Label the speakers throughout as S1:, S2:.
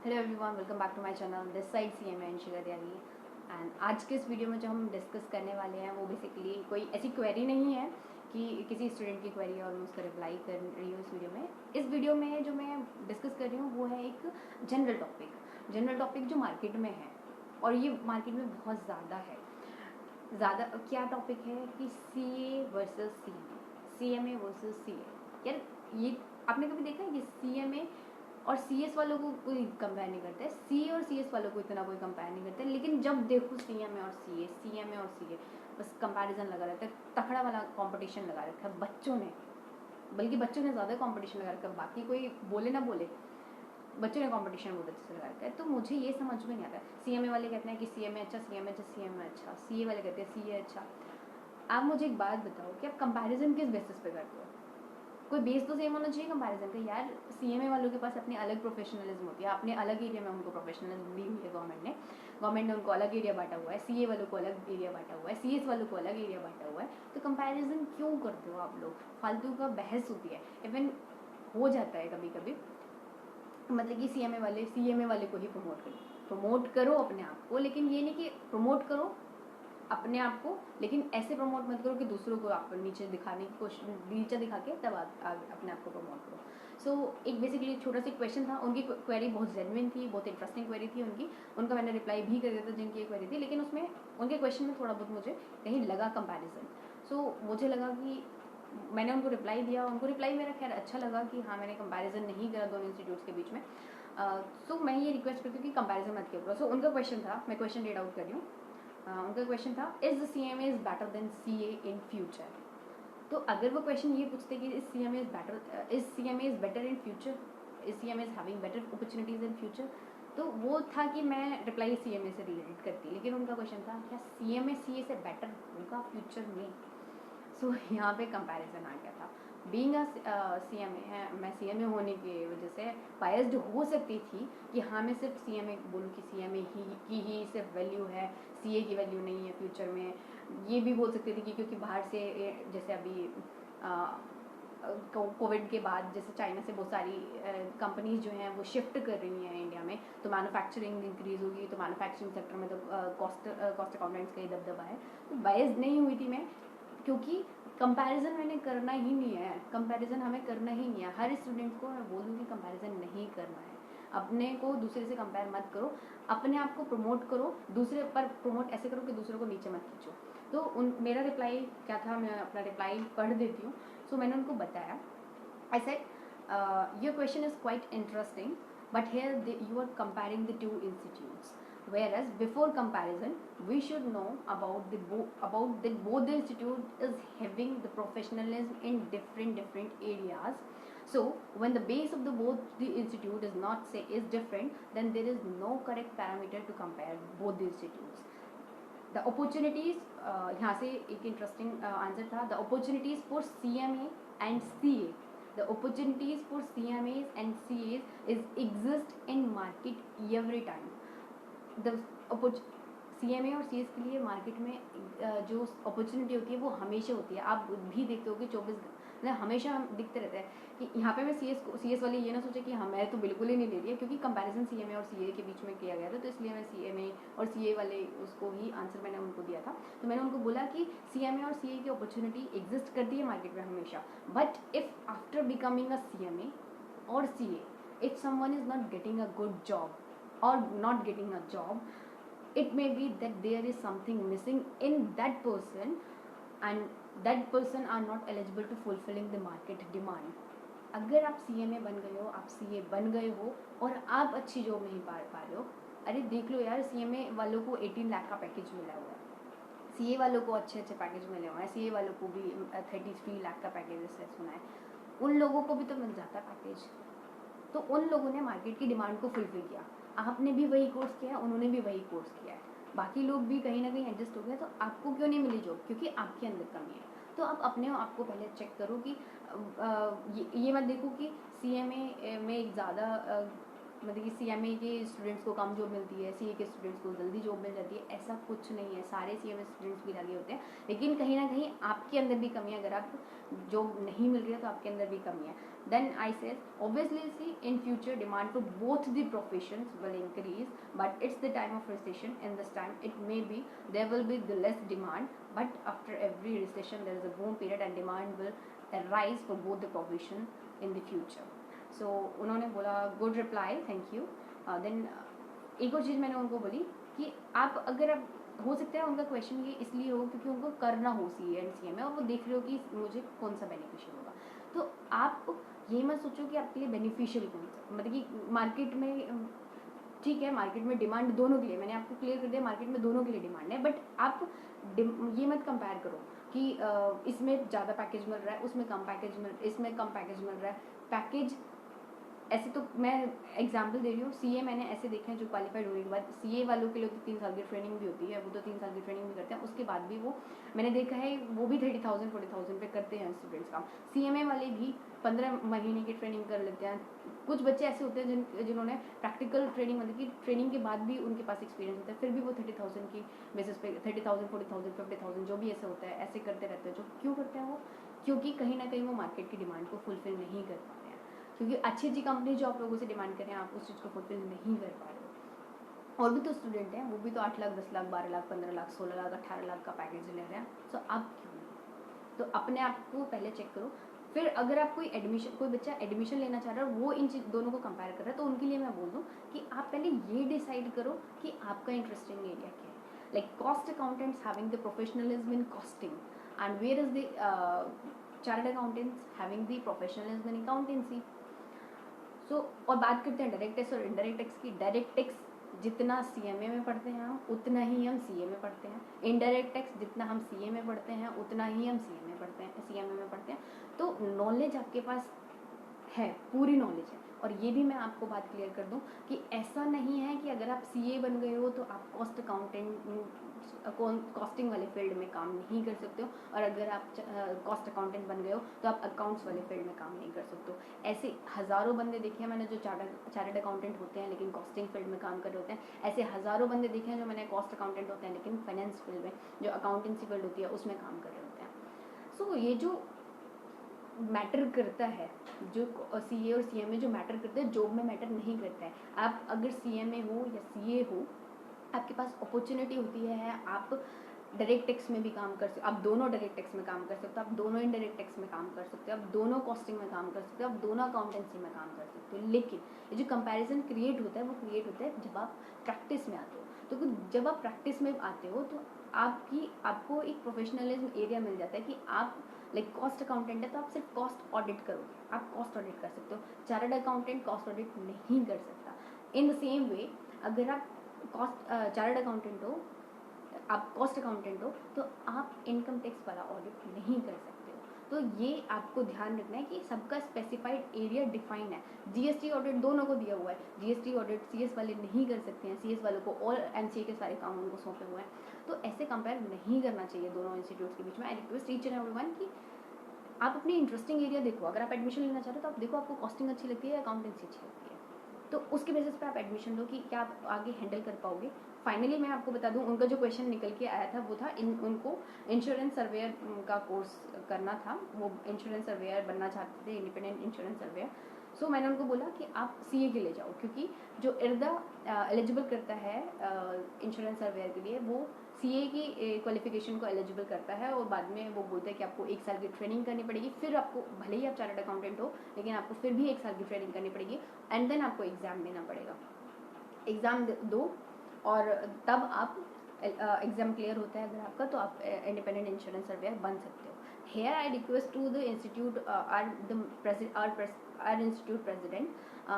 S1: Hello everyone, welcome back to my channel. This side CMA Anshika Tyagi. And आज के इस video में जो हम डिस्कस करने वाले हैं वो बेसिकली कोई ऐसी क्वेरी नहीं है कि किसी स्टूडेंट की क्वेरी है और मैं उसका रिप्लाई कर रही हूँ इस वीडियो में। इस वीडियो में जो मैं डिस्कस कर रही हूँ वो है एक जनरल टॉपिक जो मार्केट में है, और ये मार्केट में बहुत ज़्यादा है। ज़्यादा क्या टॉपिक है कि CA versus CMA versus CA। यार, ये आपने कभी देखा है कि CMA और CS वालों को कोई कंपेयर नहीं करता है, CA और CS वालों को इतना कोई कंपेयर नहीं करता है, लेकिन जब देखो CMA और CA बस कंपैरिजन लगा रहता है। तखड़ा वाला कंपटीशन लगा रखा है बच्चों ने, बल्कि बच्चों ने ज़्यादा कंपटीशन लगा रखा है। बाकी कोई बोले ना बोले, बच्चों ने कंपटीशन बहुत अच्छे से लगा रखा है। तो मुझे ये समझ में नहीं आता। CMA वाले कहते हैं कि CMA अच्छा, CMA अच्छा, CMA अच्छा, CA वाले कहते हैं CA अच्छा। आप मुझे एक बात बताओ कि आप कंपैरिजन किस बेसिस पे करते हो? कोई बेस तो सेम होना चाहिए कंपैरिजन का। यार, CMA वालों के पास अपनी अलग प्रोफेशनलिज्म होती है, अपने अलग एरिया में उनको प्रोफेशनलिज्म दी हुई है गवर्नमेंट ने उनको अलग एरिया बांटा हुआ है। CA वालों को अलग एरिया बांटा हुआ है, CS वालों को अलग एरिया बांटा हुआ है। तो कंपैरिजन क्यों करते हो आप लोग? फालतू का बहस होती है। इवन हो जाता है कभी कभी, मतलब कि CMA वाले को ही प्रमोट करो अपने आप को, लेकिन ये नहीं कि प्रमोट करो अपने आप को, लेकिन ऐसे प्रमोट मत करो कि दूसरों को आप नीचे दिखाने की कोशिश, नीचे दिखा के तब आप अपने आप को प्रमोट करो। सो एक बेसिकली छोटा सा क्वेश्चन था। उनकी क्वेरी बहुत जेन्युइन थी, बहुत इंटरेस्टिंग क्वेरी थी उनकी। उनका मैंने रिप्लाई भी कर दिया था जिनकी क्वेरी थी, लेकिन उसमें उनके क्वेश्चन में थोड़ा बहुत मुझे कहीं लगा कंपैरिजन। सो मुझे लगा कि मैंने उनको रिप्लाई दिया। उनको रिप्लाई मेरा खैर अच्छा लगा कि हाँ, मैंने कंपैरिजन नहीं करा दोनों इंस्टीट्यूट्स के बीच में। सो मैं ये रिक्वेस्ट करती हूँ कि कंपैरिजन मत किया। सो उनका क्वेश्चन था, मैं क्वेश्चन रीड आउट कर रही हूँ। उनका क्वेश्चन था, is CMA is better than CA in future. तो अगर वो क्वेश्चन ये पूछते कि is CMA is better in future, is CMA is having better opportunities in future, तो वो था कि मैं रिप्लाई CMA से रिलेटेड करती। लेकिन उनका क्वेश्चन था, क्या CMA CA से बेटर होगा फ्यूचर में? सो यहाँ पे कंपैरिजन आ गया था। बीइंग CMA है, मैं CMA होने की वजह से बायस्ड हो सकती थी कि हाँ, मैं सिर्फ CMA बोलूँ कि CMA ही सिर्फ वैल्यू है, CA की वैल्यू नहीं है फ्यूचर में। ये भी बोल सकती थी कि क्योंकि बाहर से जैसे अभी कोविड के बाद जैसे चाइना से बहुत सारी कंपनीज जो हैं वो शिफ्ट कर रही हैं इंडिया में, तो मैन्युफैक्चरिंग इंक्रीज होगी, तो मैन्युफैक्चरिंग सेक्टर में तो कॉस्ट अकाउंटेंट्स का ही दबदबा है। तो बायस्ड नहीं हुई थी मैं, क्योंकि कंपैरिजन मैंने करना ही नहीं है। कंपैरिजन हमें करना ही नहीं है। हर स्टूडेंट को मैं बोलूँगी कंपैरिजन नहीं करना है। अपने को दूसरे से कंपेयर मत करो, अपने आप को प्रमोट करो, दूसरे पर प्रमोट ऐसे करो कि दूसरों को नीचे मत खींचो। तो मेरा रिप्लाई क्या था, मैं अपना रिप्लाई पढ़ देती हूँ। सो मैंने उनको बताया, I said your question is quite interesting, but here you are comparing the two institutes, whereas before comparison we should know about that both the institute is having the professionalism in different areas. So when the base of the both the institute is not say is different, then there is no correct parameter to compare both the institutes. The opportunities, यहाँ से एक interesting answer था, the opportunities for CMA and CA, the opportunities for CMAs and CAs is exist in market every time. The CMA और CS के लिए market में जो opportunity होती है वो हमेशा होती है। आप भी देखते हो कि 24 मतलब हमेशा हम दिखते रहते हैं कि यहाँ पे मैं CS वाले ये ना सोचे कि हाँ, मैं तो बिल्कुल ही नहीं ले रही है, क्योंकि कंपैरिजन CMA और CA के बीच में किया गया था, तो इसलिए मैं CMA और CA वाले उसको ही आंसर मैंने उनको दिया था। तो मैंने उनको बोला कि CMA और CA की अपॉर्चुनिटी एग्जिस्ट करती है मार्केट में हमेशा, but if after becoming a CMA or CA, if someone is not getting a good job or not getting a job, it may be that there is something missing in that person, and that person are not eligible to fulfilling the market demand. अगर आप CMA बन गए हो, आप CA बन गए हो और आप अच्छी जॉब नहीं पा रहे हो, अरे देख लो यार, CMA वालों को 18 लाख का पैकेज मिला हुआ है, CA वालों को अच्छे अच्छे पैकेज मिले हुए हैं, CA वालों को भी 33 लाख का पैकेज से सुना है। उन लोगों को भी तो मिल जाता है पैकेज। तो उन लोगों ने मार्केट की डिमांड को फुलफिल किया। आपने भी वही कोर्स किया है, उन्होंने भी वही कोर्स किया है, बाकी लोग भी कहीं ना कहीं एडजस्ट हो गए, तो आपको क्यों नहीं मिली जॉब? क्योंकि आपके अंदर कमी है। तो आप अपने आप को पहले चेक करो कि ये मत देखो कि CMA में एक ज़्यादा मतलब कि CMA के स्टूडेंट्स को कम जॉब मिलती है, CA के स्टूडेंट्स को जल्दी जॉब मिल जाती है, ऐसा कुछ नहीं है। सारे CMA स्टूडेंट्स भी लगे होते हैं, लेकिन कहीं ना कहीं आपके अंदर भी कमी है। अगर आप जॉब नहीं मिल रही है तो आपके अंदर भी कमी है। Then I said, obviously, see, in future demand for both the professions will increase, but it's the time of recession. In this time, it may be there will be the less demand, but after every recession, there is a boom period and demand will arise for both the profession in the future. So उन्होंने बोला good reply, thank you. Then एक और चीज़ मैंने उनको बोली कि आप अगर आप हो सकता है उनका क्वेश्चन ये इसलिए हो क्योंकि उनको करना हो CA एंड CMA और वो देख रहे हो कि मुझे कौन सा बेनिफिशियल होगा। तो आप ये मत सोचो कि आपके लिए बेनिफिशियल कौन सा, मतलब कि मार्केट में ठीक है, मार्केट में डिमांड दोनों के लिए, मैंने आपको क्लियर कर दिया मार्केट में दोनों के लिए डिमांड है, बट आप ये मत कंपेयर करो कि इसमें ज़्यादा पैकेज मिल रहा है, उसमें कम पैकेज इसमें कम पैकेज मिल रहा है। पैकेज ऐसे तो मैं एग्जांपल दे रही हूँ, CA मैंने ऐसे देखे हैं जो क्वालिफाइड होने के बाद, CA वालों के लिए तो 3 साल की ट्रेनिंग भी होती है, वो तो 3 साल की ट्रेनिंग भी करते हैं, उसके बाद भी वो मैंने देखा है वो भी 30,000 40,000 पे करते हैं स्टूडेंट्स काम। CMA वाले भी 15 महीने की ट्रेनिंग कर लेते हैं। कुछ बच्चे ऐसे होते हैं जिन्होंने प्रैक्टिकल ट्रेनिंग, मतलब कि ट्रेनिंग के बाद भी उनके पास एक्सपीरियंस होता है, फिर भी वो 30,000 की बेसिस पे 30,000 40,000 50,000 जो भी ऐसे होता है ऐसे करते रहते हैं। जो क्यों करते हैं वो, क्योंकि कहीं ना कहीं वो मार्केट की डिमांड को फुलफिल नहीं कर पा रहे हैं, क्योंकि अच्छी अच्छी कंपनी जो आप लोगों से डिमांड कर रहे हैं आप उस चीज़ को फुलफिल नहीं कर पा रहे हो। और भी तो स्टूडेंट हैं, वो भी तो 8 लाख 10 लाख 12 लाख 15 लाख 16 लाख 18 लाख का पैकेज ले रहे हैं। सो आप क्यों नहीं? तो अपने आप को पहले चेक करो। फिर अगर आप कोई बच्चा एडमिशन लेना चाह रहा है, वो इन चीज दोनों को कंपेयर कर रहा है, तो उनके लिए मैं बोल दूँ कि आप पहले ये डिसाइड करो कि आपका इंटरेस्टिंग एरिया क्या है। Like cost accountants having the professionalism in costing and where is the chartered accountants having the professionalism in accountancy. So और बात करते हैं डायरेक्ट टैक्स और इनडायरेक्ट टैक्स की। डायरेक्ट टैक्स जितना CMA में पढ़ते हैं हम उतना ही हम CA में पढ़ते हैं। इनडायरेक्ट टैक्स जितना हम CA में पढ़ते हैं उतना ही हम CMA में पढ़ते हैं। तो नॉलेज आपके पास है, पूरी नॉलेज है। और ये भी मैं आपको बात क्लियर कर दूं कि ऐसा नहीं है कि अगर आप CA बन गए हो तो आप कॉस्टिंग वाले फील्ड में काम नहीं कर सकते हो, और अगर आप कॉस्ट अकाउंटेंट बन गए हो तो आप अकाउंट्स वाले फील्ड में काम नहीं कर सकते हो। ऐसे हज़ारों बंदे देखे हैं मैंने जो चार्टर्ड अकाउंटेंट होते हैं लेकिन कॉस्टिंग फील्ड में काम कर रहे होते हैं। ऐसे हज़ारों बंदे देखे हैं जो मैंने कॉस्ट अकाउंटेंट होते हैं लेकिन फाइनेंस फील्ड में, जो अकाउंटेंसी फील्ड होती है उसमें काम कर रहे होते हैं। सो ये जो मैटर करता है, जो CA और CMA जो मैटर करते हैं, जॉब में मैटर नहीं करता है। आप अगर CMA हो या CA हो, आपके पास अपॉर्चुनिटी होती है, आप डायरेक्ट टैक्स में भी काम कर सकते हो, आप दोनों डायरेक्ट टैक्स में काम कर सकते हो, आप दोनों इनडायरेक्ट टैक्स में काम कर सकते हो, आप दोनों कॉस्टिंग में काम कर सकते हो, आप दोनों अकाउंटेंसी में काम कर सकते हो। लेकिन ये जो कंपैरिजन क्रिएट होता है वो क्रिएट होता है जब आप प्रैक्टिस में आते हो। तो जब आप प्रैक्टिस में आते हो तो आपको एक प्रोफेशनलिज्म एरिया मिल जाता है कि आप लाइक कॉस्ट अकाउंटेंट है तो आप सिर्फ कॉस्ट ऑडिट करोगे, आप कॉस्ट ऑडिट कर सकते हो। चार्टर्ड अकाउंटेंट कॉस्ट ऑडिट नहीं कर सकता। इन द सेम वे अगर आप चार्टर्ड अकाउंटेंट हो, आप कॉस्ट अकाउंटेंट हो, तो आप इनकम टैक्स वाला ऑडिट नहीं कर सकते हो। तो ये आपको ध्यान रखना है कि सबका स्पेसिफाइड एरिया डिफाइन है। GST ऑडिट दोनों को दिया हुआ है, GST ऑडिट CS वाले नहीं कर सकते हैं, CS वालों को और MCA के सारे काम उनको सौंपे हुए हैं। तो ऐसे कंपेयर नहीं करना चाहिए दोनों इंस्टीट्यूट्स के बीच में। I request each and everyone कि आप अपनी इंटरेस्टिंग एरिया देखो। अगर आप एडमिशन लेना चाहते हो तो आप देखो आपको कॉस्टिंग अच्छी लगती है या अकाउंटेंसी अच्छी लगती है, तो उसके बेसिस पे आप एडमिशन लो कि क्या आप आगे हैंडल कर पाओगे। फाइनली मैं आपको बता दूं, उनका जो क्वेश्चन निकल के आया था वो था उनको इंश्योरेंस सर्वेयर का कोर्स करना था, वो इंश्योरेंस सर्वेयर बनना चाहते थे, इंडिपेंडेंट इंश्योरेंस सर्वेयर। सो मैंने उनको बोला कि आप CA के लिए जाओ, क्योंकि जो IRDA एलिजिबल करता है इंश्योरेंस सर्वेयर के लिए, वो CA की क्वालिफिकेशन को एलिजिबल करता है, और बाद में वो बोलता है कि आपको 1 साल की ट्रेनिंग करनी पड़ेगी, फिर आपको भले ही आप चार्टर्ड अकाउंटेंट हो लेकिन आपको फिर भी 1 साल की ट्रेनिंग करनी पड़ेगी, एंड देन आपको एग्ज़ाम देना पड़ेगा। एग्ज़ाम दो और तब आप एग्ज़ाम क्लियर होता है अगर आपका, तो आप इंडिपेंडेंट इंश्योरेंस सर्वेयर बन सकते हो। Here I request to the institute or institute president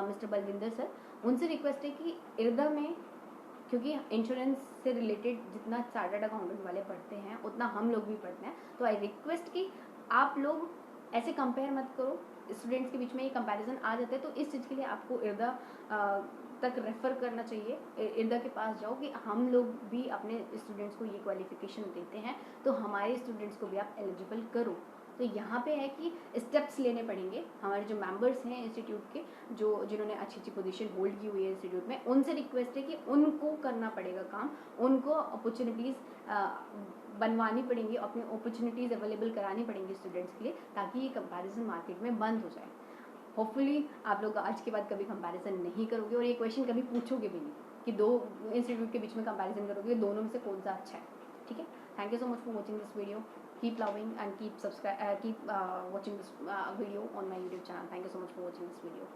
S1: mister Balvinder sir, उनसे रिक्वेस्ट है कि IRDA में, क्योंकि इंश्योरेंस से रिलेटेड जितना चार्टर्ड अकाउंटेंट वाले पढ़ते हैं उतना हम लोग भी पढ़ते हैं, तो आई रिक्वेस्ट कि आप लोग ऐसे कंपेयर मत करो। स्टूडेंट्स के बीच में ये कंपैरिजन आ जाता है, तो इस चीज़ के लिए आपको IRDA तक रेफ़र करना चाहिए, IRDA के पास जाओ कि हम लोग भी अपने स्टूडेंट्स को ये क्वालिफिकेशन देते हैं, तो हमारे स्टूडेंट्स को भी आप एलिजिबल करो। तो यहाँ पे है कि स्टेप्स लेने पड़ेंगे। हमारे जो मेंबर्स हैं इंस्टीट्यूट के, जिन्होंने अच्छी अच्छी पोजीशन होल्ड की हुई है इंस्टीट्यूट में, उनसे रिक्वेस्ट है कि उनको करना पड़ेगा काम, उनको अपॉर्चुनिटीज़ बनवानी पड़ेंगी, अपनी अपॉर्चुनिटीज़ अवेलेबल करानी पड़ेंगी स्टूडेंट्स के लिए, ताकि ये कंपैरिजन मार्केट में बंद हो जाए। होपफुली आप लोग आज के बाद कभी कंपैरिजन नहीं करोगे और ये क्वेश्चन कभी पूछोगे भी नहीं कि दो इंस्टीट्यूट के बीच में कंपैरिजन करोगे, दोनों में से कौन सा अच्छा है। ठीक है, thank you so much for watching this video. Keep loving and keep watching this video on my YouTube channel. Thank you so much for watching this video.